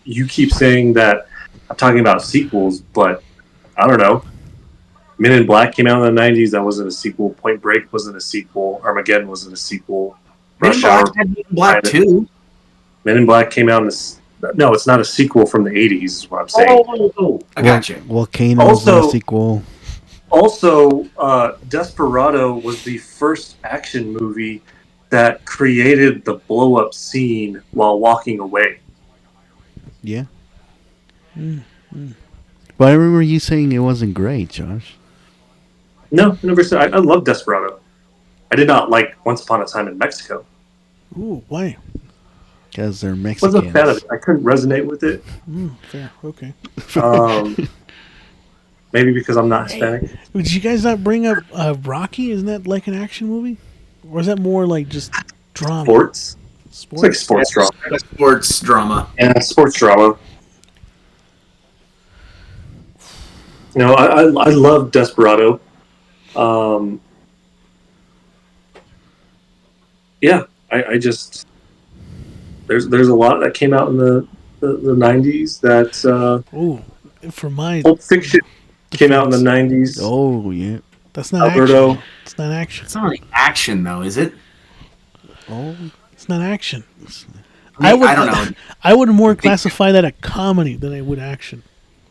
you keep saying that I'm talking about sequels, but I don't know. Men in Black came out in the 90s. That wasn't a sequel. Point Break wasn't a sequel. Armageddon wasn't a sequel. Men in Black had Men in Black 2. Men in Black came out in this. No, it's not a sequel from the 80s, is what I'm saying. Oh, I got you. Volcano's a sequel. Also, Desperado was the first action movie that created the blow-up scene while walking away. Yeah. But I remember you saying it wasn't great, Josh. No, I never said. I love Desperado. I did not like Once Upon a Time in Mexico. Ooh, why? Because they're I Mexicans. wasn't a fan of it. I couldn't resonate with it. Fair. Okay. Maybe because I'm not Hispanic. Did you guys not bring up Rocky? Isn't that like an action movie, or is that more like just drama? Sports. It's like sports drama. Sports drama. Yeah, sports drama. I love Desperado. Yeah, I just there's a lot that came out in the 90s that Ooh, for my Pulp Fiction came out in the 90s. Oh yeah. That's not Alberto. action. It's not action. It's not really action, though, is it? Oh, It's not action. I don't know. I would more classify that a comedy than I would action.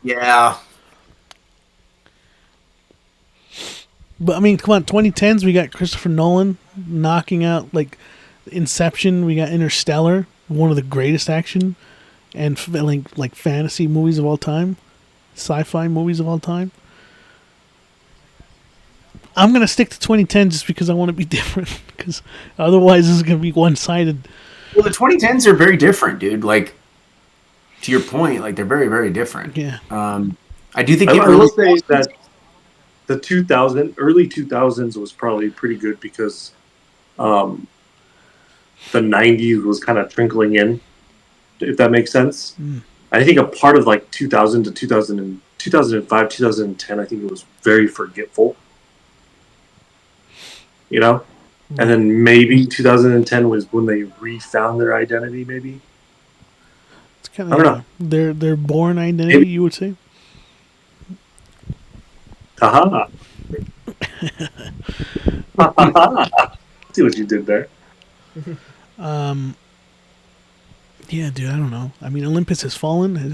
Yeah. But I mean, come on, 2010s. We got Christopher Nolan knocking out like Inception. We got Interstellar, one of the greatest action and like fantasy movies of all time, sci-fi movies of all time. I'm gonna stick to 2010 just because I want to be different. Because otherwise, this is gonna be one-sided. Well, the 2010s are very different, dude. Like, to your point, like they're very, very different. Yeah. I do think I it will really say that the early 2000s was probably pretty good because the 90s was kind of trickling in, if that makes sense. I think a part of like 2000 to 2005, 2010, I think it was very forgetful. You know? And then maybe 2010 was when they refound their identity, maybe. It's kind I don't know. Their born identity, you would say. Haha. See what you did there. Yeah, dude, I don't know. I mean, Olympus Has Fallen. In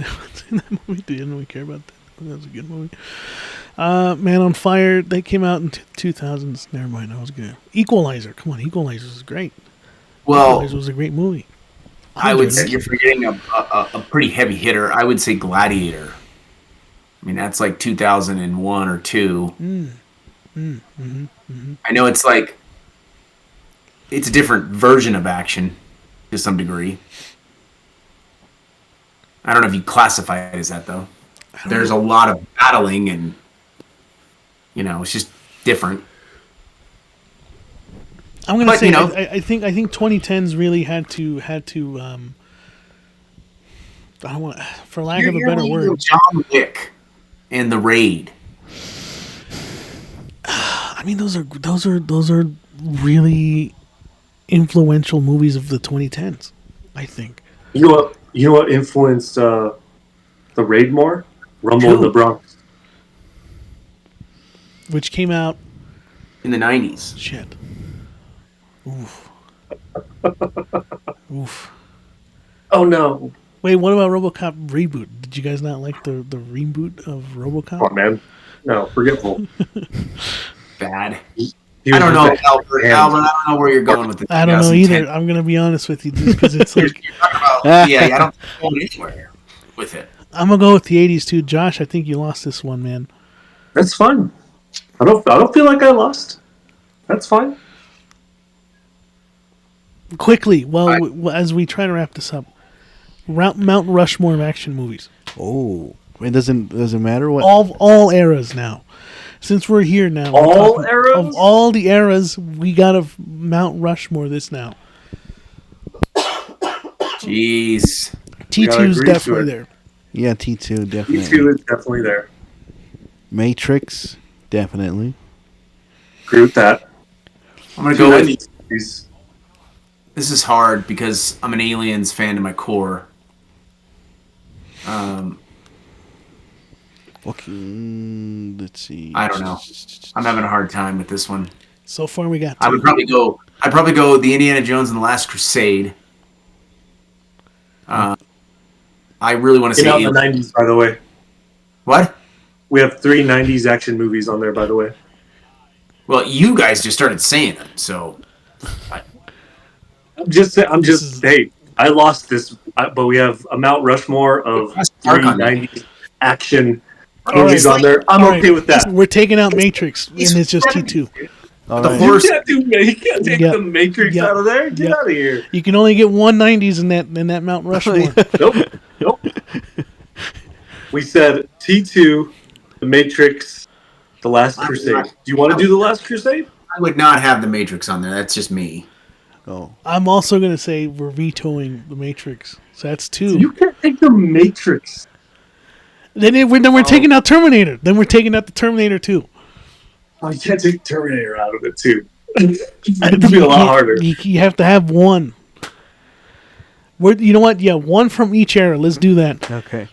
that movie, didn't we care about that? That was a good movie. Man on Fire. They came out in 2000s. Never mind, that was good. Equalizer. Come on, Equalizer is great. well. Equalizer was a great movie. I would enjoyed say it. you're forgetting a pretty heavy hitter. I would say Gladiator. I mean, that's like 2001 or 2. I know it's like it's a different version of action to some degree. I don't know if you classify it as that though. There's a lot of battling and it's just different. I'm gonna But, say you know- I think 2010s really had to I don't want, for lack of a You're better leaving word. John Wick and The Raid. I mean, those are really influential movies of the 2010s. I think. You know what influenced the Raid more? Rumble in the Bronx. Which came out In the 90s. shit. Oof. Oof. Oh no. Wait, what about RoboCop reboot? Did you guys not like the reboot of RoboCop? Come on, man. No, forgetful. Bad. He I was don't know, just a Albert. hand. Albert, I don't know where you're going with this. I don't know either. I'm gonna be honest with you, just because it's like You're talking about, I don't think you're going anywhere with it. I'm gonna go with the 80s too. Josh, I think you lost this one, man. That's fine. I don't feel like I lost. That's fine. Quickly, as we try to wrap this up, Mount Rushmore of action movies. oh, it doesn't matter what. All eras now. Since we're here now, All eras? of all the eras, we gotta Mount Rushmore this now. Jeez. T2's agree to definitely it. there. Yeah, T2 definitely. E2 is definitely there. Matrix definitely. Agree with that. I'm going to go with... 90s movies. This is hard because I'm an Aliens fan to my core. Okay, let's see. I don't know. I'm having a hard time with this one. So far, we got. I'd probably go the Indiana Jones and the Last Crusade. I really want to Get say out in the 90s, by the way. What? We have 3 90s action movies on there, by the way. Well, you guys just started saying them, so Hey, I lost this, but we have a Mount Rushmore of 3 90s action movies on there. I'm okay with that. We're taking out Matrix, and it's just T2. All the right. horse. You can't take the Matrix out of there. Get out of here. You can only get one 90s in that Mount Rushmore. Nope. We said T2, The Matrix, The Last Crusade. Do you want to do The Last Crusade? I would not have the Matrix on there. That's just me. Oh, I'm also gonna say we're vetoing the Matrix, so that's 2. You can't take The Matrix. Then we're taking out Terminator. Then we're taking out the Terminator 2. Oh, you can't take Terminator out of it, too. It'd be a lot harder. You have to have one. You know what? Yeah, one from each era. Let's do that okay.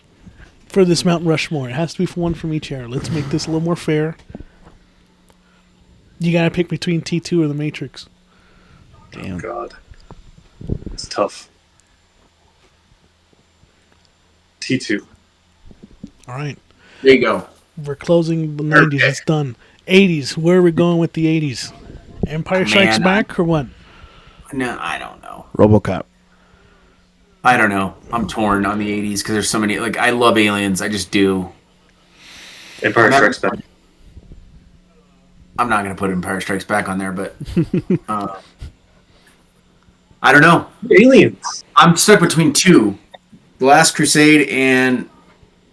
for this Mount Rushmore. It has to be one from each era. Let's make this a little more fair. You gotta pick between T2 or The Matrix. Damn. God, it's tough. T2. All right. There you go. We're closing the 90s. Okay. It's done. 80s. Where are we going with the 80s? Empire Strikes Back or what? No, I don't know. RoboCop. I don't know. I'm torn on the 80s because there's so many. Like, I love aliens. I just do. Empire Strikes Back. I'm not going to put Empire Strikes Back on there, but I don't know. Aliens. I'm stuck between two: The Last Crusade and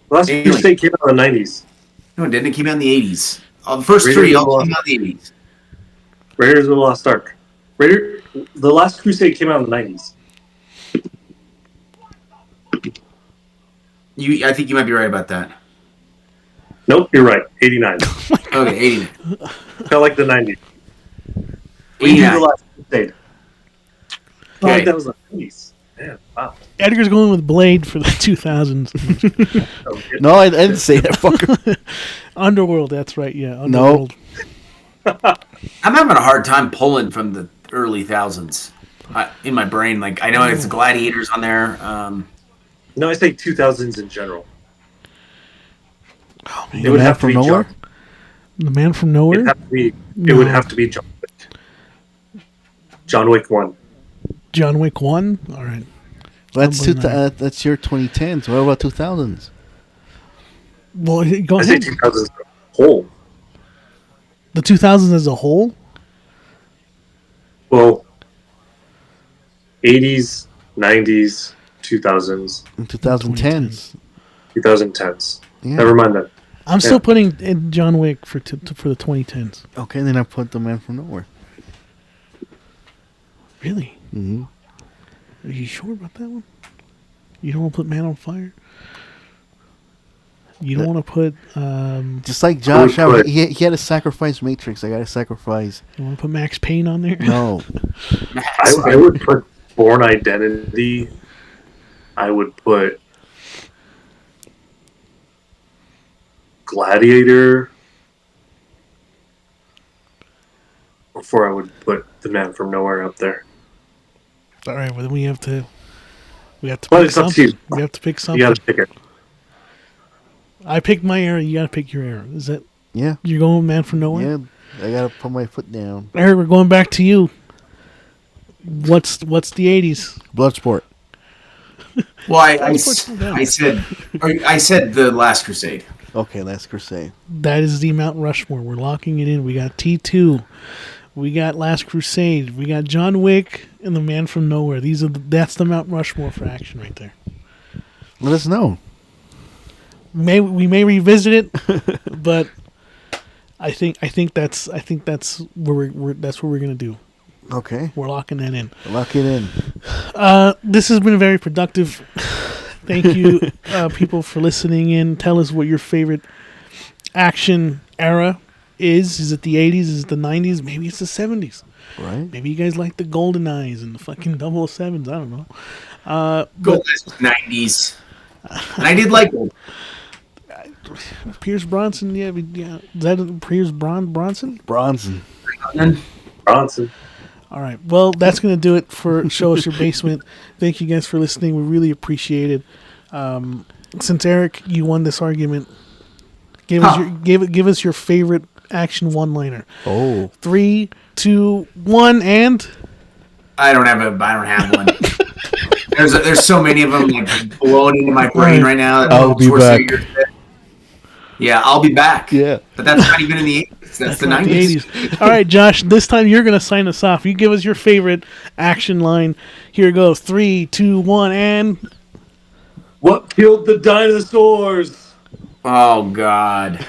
The Last Crusade came out in the 90s. no, it didn't. It came out in the 80s. The first Raiders three of the all Lost- came out in the 80s. Raiders of the Lost Ark. The Last Crusade came out in the 90s. I think you might be right about that. Nope, you're right. 89. Okay, 89. Felt like the 90s. We do 89. The Last Crusade. I Okay. like that was the 90s. Man, wow. Edgar's going with Blade for the 2000s. No, I didn't say that. Fucker. Underworld, that's right. Yeah, No. Underworld. I'm having a hard time pulling from the early thousands in my brain. Like, I know it's Gladiators on there. No, I say 2000s in general. Oh, man. It would have to be Nowhere? John. The Man from Nowhere? It would have to be John Wick. John Wick 1. John Wick 1? All right. That's Unbelievable. that's your 2010s. What about 2000s? Well, go I say ahead. 2000s as a whole. The 2000s as a whole? Well, 80s, 90s, 2000s, In 2010s. 2010s. Yeah. Never mind that. I'm still putting in John Wick for the 2010s. Okay, then I put The Man from Nowhere. Really? Mm-hmm. Are you sure about that one? You don't want to put Man on Fire? You don't want to put... Just like Josh, he had to sacrifice Matrix. I got to sacrifice. You want to put Max Payne on there? No. I would put Born Identity. I would put Gladiator. Before I would put The Man from Nowhere up there. All right, well, then we have to Well, pick it's up to something. you. We have to pick You something. gotta pick it. I picked my era. You got to pick your era. Is that... Yeah. You're going with Man from Nowhere? Yeah. I got to put my foot down. Eric, we're going back to you. What's the 80s? Bloodsport. Well, I said The Last Crusade. Okay, Last Crusade. That is the Mount Rushmore. We're locking it in. We got T2. We got Last Crusade. We got John Wick and The Man from Nowhere. That's the Mount Rushmore for action right there. Let us know. We may revisit it, but I think that's where we're gonna do. Okay. We're locking that in. Lock it in. This has been very productive. Thank you, people, for listening in. Tell us what your favorite action era is. Is it the 80s? Is it the 90s? Maybe it's the 70s. Right. Maybe you guys like the Golden Eyes and the fucking 007s. I don't know. Golden 90s. And I did like it. Pierce Bronson, yeah. Is that Pierce Bronson? Bronson. Bronson. All right. Well, that's going to do it for Show Us Your Basement. Thank you guys for listening. We really appreciate it. Since Eric, you won this argument, give us your favorite action one-liner. Oh. 3, 2, 1, and I don't have one. There's so many of them like blowing into my brain right now. I'll be back. Yeah, I'll be back. Yeah. But that's not even in the 80s. That's the not 90s. the 80s. All right, Josh, this time you're going to sign us off. You give us your favorite action line. Here it goes. 3, 2, 1, and... What killed the dinosaurs? Oh, God.